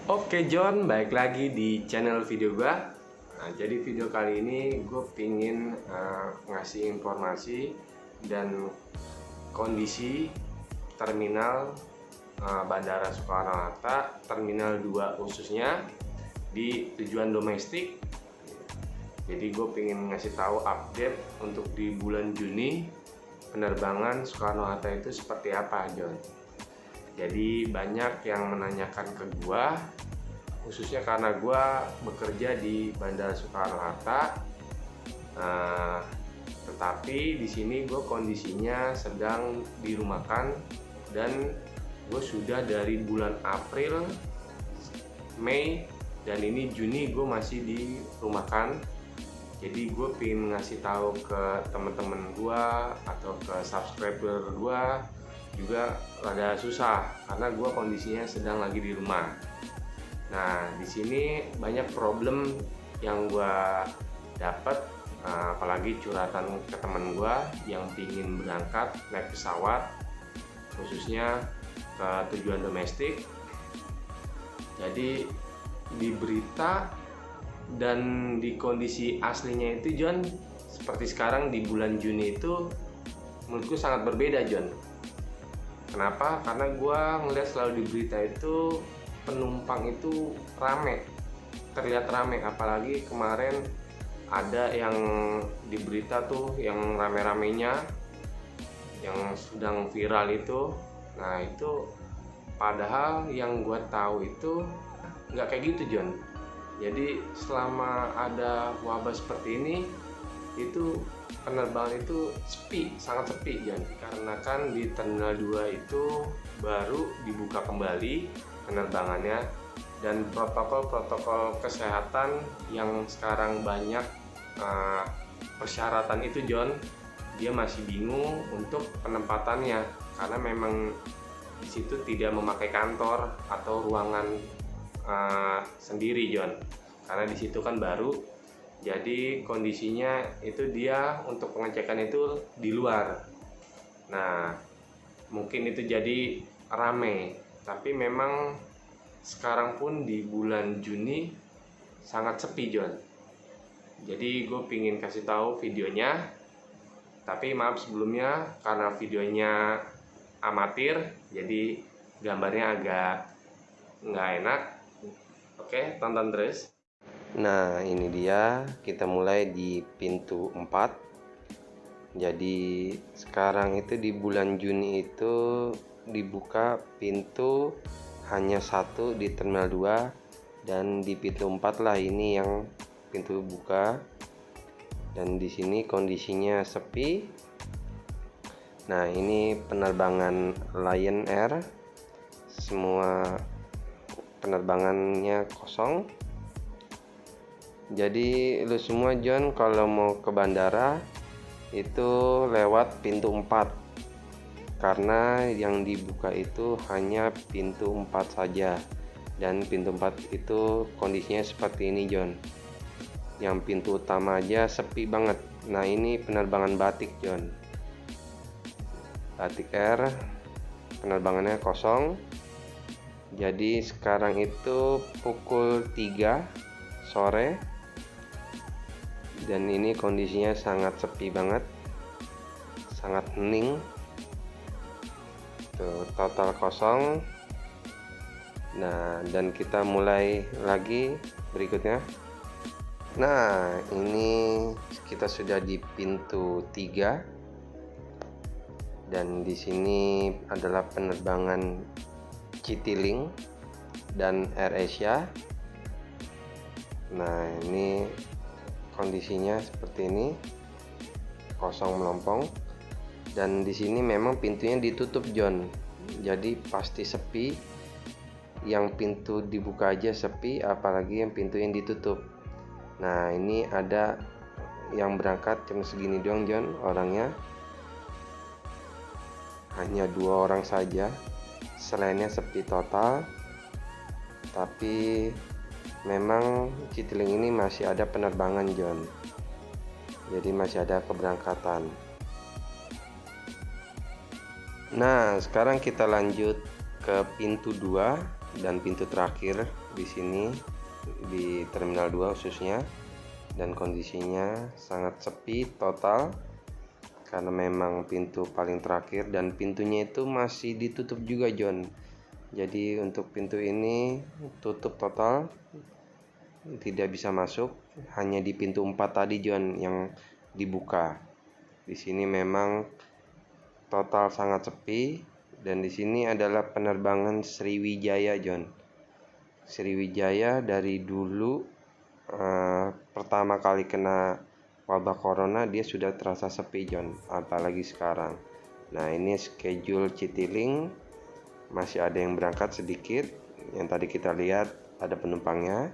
Oke John, balik lagi di channel video gua. Nah, jadi video kali ini gue pingin ngasih informasi dan kondisi terminal Bandara Soekarno-Hatta, Terminal 2 khususnya di tujuan domestik. Jadi gue pingin ngasih tahu update untuk di bulan Juni penerbangan Soekarno-Hatta itu seperti apa, John. Jadi banyak yang menanyakan ke gua, khususnya karena gua bekerja di Bandara Soekarno-Hatta. Tetapi di sini gua kondisinya sedang dirumahkan dan gue sudah dari bulan April, Mei, dan ini Juni gue masih dirumahkan. Jadi gue pengen ngasih tahu ke teman-teman gue atau ke subscriber gue juga rada susah karena gue kondisinya sedang lagi di rumah. Nah, di sini banyak problem yang gue dapat, apalagi curhatan ke teman gue yang pingin berangkat naik pesawat, khususnya ke tujuan domestik. Jadi di berita dan di kondisi aslinya itu, John, seperti sekarang di bulan Juni itu menurutku sangat berbeda, John. Kenapa? Karena gue ngeliat selalu di berita itu penumpang itu rame, terlihat rame. Apalagi kemarin ada yang di berita tuh yang rame-ramenya, yang sedang viral itu. Nah itu padahal yang gue tahu itu nggak kayak gitu, John. Jadi selama ada wabah seperti ini itu penerbangan itu sepi, sangat sepi, John. Karena kan di Terminal 2 itu baru dibuka kembali penerbangannya, dan protokol kesehatan yang sekarang banyak persyaratan itu, John, dia masih bingung untuk penempatannya karena memang di situ tidak memakai kantor atau ruangan sendiri, John, karena di situ kan baru. Jadi kondisinya itu dia untuk pengecekan itu di luar. Nah, mungkin itu jadi rame, tapi memang sekarang pun di bulan Juni sangat sepi, John. Jadi gue pingin kasih tahu videonya, tapi maaf sebelumnya karena videonya amatir, jadi gambarnya agak nggak enak. Oke, tonton terus. Nah, ini dia, kita mulai di pintu 4. Jadi sekarang itu di bulan Juni itu dibuka pintu hanya satu di Terminal 2, dan di pintu 4 lah ini yang pintu buka. Dan di sini kondisinya sepi. Nah, ini penerbangan Lion Air. Semua penerbangannya kosong. Jadi lu semua, John, kalau mau ke bandara itu lewat pintu 4, karena yang dibuka itu hanya pintu 4 saja. Dan pintu 4 itu kondisinya seperti ini, John. Yang pintu utama aja sepi banget. Nah, ini penerbangan Batik, John. Batik Air penerbangannya kosong. Jadi sekarang itu pukul 3 sore dan ini kondisinya sangat sepi banget, sangat hening. Tuh, total kosong. Nah, dan kita mulai lagi berikutnya. Nah, ini kita sudah di pintu 3. Dan di sini adalah penerbangan Citylink dan AirAsia. Nah, ini kondisinya seperti ini, kosong melompong. Dan di sini memang pintunya ditutup, John. Jadi pasti sepi. Yang pintu dibuka aja sepi, apalagi yang pintu yang ditutup. Nah, ini ada yang berangkat cuma segini doang, John, orangnya. Hanya 2 orang saja. Selainnya sepi total. Tapi memang Citylink ini masih ada penerbangan, John. Jadi masih ada keberangkatan. Nah, sekarang kita lanjut ke pintu 2. dan pintu terakhir di sini di Terminal 2 khususnya, dan kondisinya sangat sepi total karena memang pintu paling terakhir dan pintunya itu masih ditutup juga, John. Jadi untuk pintu ini tutup total, tidak bisa masuk, hanya di pintu 4 tadi, John, yang dibuka. Di sini memang total sangat sepi, dan di sini adalah penerbangan Sriwijaya, John. Sriwijaya dari dulu pertama kali kena wabah corona dia sudah terasa sepi, John, apalagi sekarang. Nah, ini schedule Citylink, masih ada yang berangkat sedikit, yang tadi kita lihat ada penumpangnya.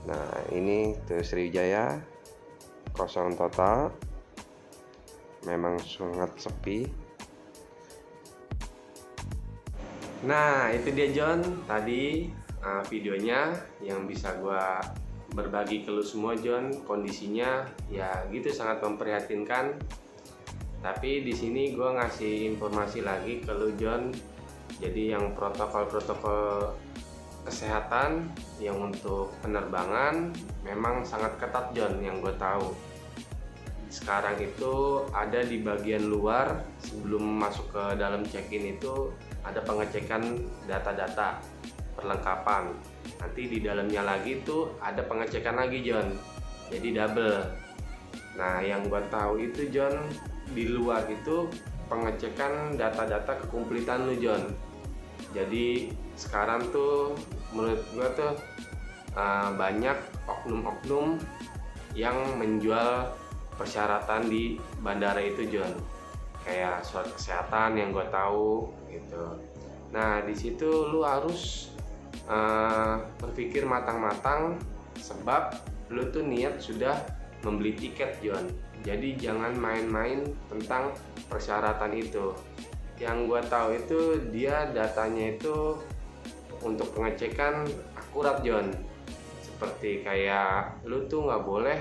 Nah, ini tuh Sriwijaya kosong total, memang sangat sepi. Nah, itu dia John tadi videonya yang bisa gua berbagi ke lu semua, John. Kondisinya ya gitu, sangat memprihatinkan. Tapi di sini gua ngasih informasi lagi ke lu, John. Jadi yang protokol-protokol kesehatan yang untuk penerbangan memang sangat ketat, John, yang gue tahu. Sekarang itu ada di bagian luar, sebelum masuk ke dalam check-in itu ada pengecekan data-data perlengkapan. Nanti di dalamnya lagi itu ada pengecekan lagi, John. Jadi double. Nah, yang gue tahu itu, John, di luar itu pengecekan data-data kekompletan lu, John. Jadi sekarang tuh menurut gue tuh banyak oknum-oknum yang menjual persyaratan di bandara itu, John, kayak surat kesehatan yang gue tahu gitu. Nah, di situ lu harus berpikir matang-matang, sebab lu tuh niat sudah membeli tiket, John. Jadi jangan main-main tentang persyaratan itu. Yang gue tahu itu dia datanya itu untuk pengecekan akurat, John. Seperti kayak lu tuh nggak boleh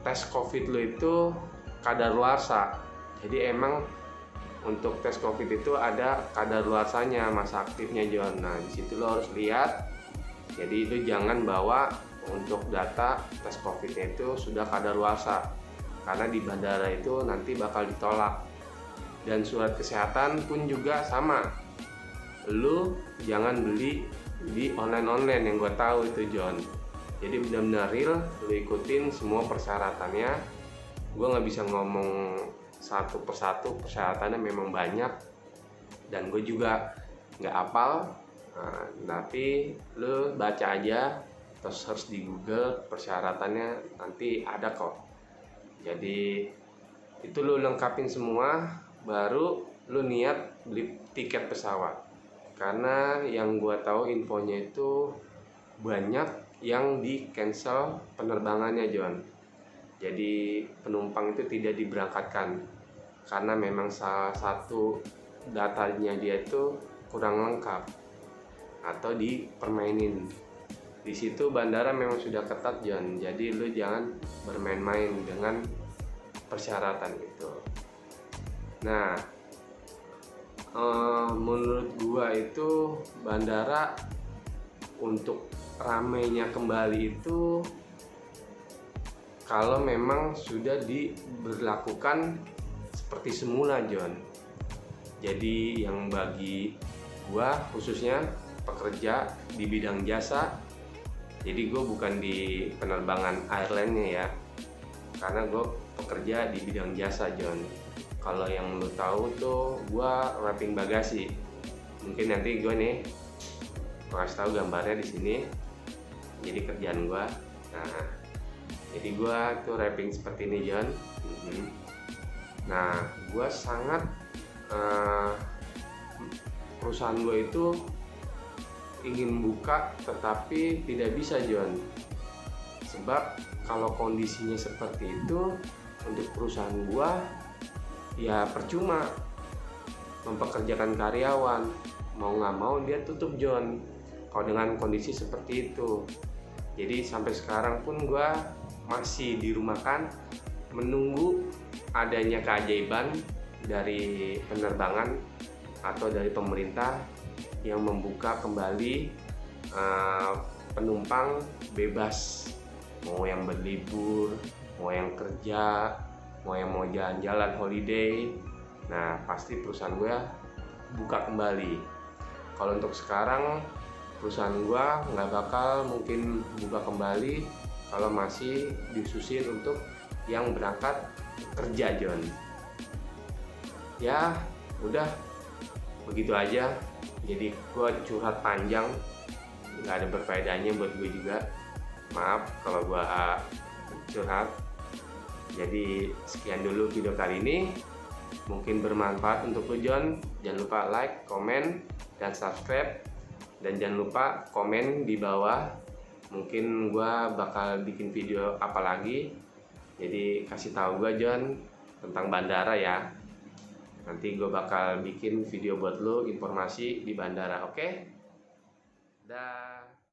tes COVID lu itu kadaluarsa. Jadi emang untuk tes COVID itu ada kadaluarsanya, masa aktifnya, John. Nah, di situ lo harus lihat. Jadi itu jangan bawa untuk data tes COVID itu sudah kadaluarsa, karena di bandara itu nanti bakal ditolak. Dan surat kesehatan pun juga sama. Lu jangan beli di online-online yang gue tahu itu, John. Jadi benar-benar real, lu ikutin semua persyaratannya. Gue nggak bisa ngomong satu persatu, persyaratannya memang banyak dan gue juga nggak hafal. Tapi lu baca aja, terus search di Google persyaratannya, nanti ada kok. Jadi itu lu lengkapin semua, baru lu niat beli tiket pesawat. Karena yang gue tahu infonya itu banyak yang di cancel penerbangannya, John. Jadi penumpang itu tidak diberangkatkan karena memang salah satu datanya dia itu kurang lengkap atau dipermainin. Di situ bandara memang sudah ketat, John. Jadi lu jangan bermain-main dengan persyaratan itu. Nah, menurut gua itu bandara untuk ramainya kembali itu kalau memang sudah diberlakukan seperti semula, John. Jadi yang bagi gua khususnya pekerja di bidang jasa, jadi gue bukan di penerbangan airline-nya ya, karena gue pekerja di bidang jasa, John. Kalau yang lu tahu tuh gue wrapping bagasi. Mungkin nanti gue nih kasih tahu gambarnya di sini. Jadi kerjaan gue. Nah, jadi gue tuh wrapping seperti ini, John. Nah, gue sangat perusahaan gue itu ingin buka tetapi tidak bisa, John. Sebab kalau kondisinya seperti itu untuk perusahaan gue ya percuma mempekerjakan karyawan, mau nggak mau dia tutup, John, kalau dengan kondisi seperti itu. Jadi sampai sekarang pun gue masih dirumahkan menunggu adanya keajaiban dari penerbangan atau dari pemerintah yang membuka kembali penumpang bebas, mau yang berlibur, mau yang kerja, mau yang mau jalan-jalan holiday. Nah pasti perusahaan gue buka kembali. Kalau untuk sekarang perusahaan gue nggak bakal mungkin buka kembali kalau masih disusin untuk yang berangkat kerja, John. Ya udah begitu aja. Jadi gue curhat panjang, nggak ada berfaedahnya buat gue juga. Maaf kalau gue curhat. Jadi sekian dulu video kali ini, mungkin bermanfaat untuk lo, John. Jangan lupa like, komen, dan subscribe, dan jangan lupa komen di bawah. Mungkin gue bakal bikin video apa lagi. Jadi kasih tahu gue, John, tentang bandara ya. Nanti gue bakal bikin video buat lo informasi di bandara, oke? Dah.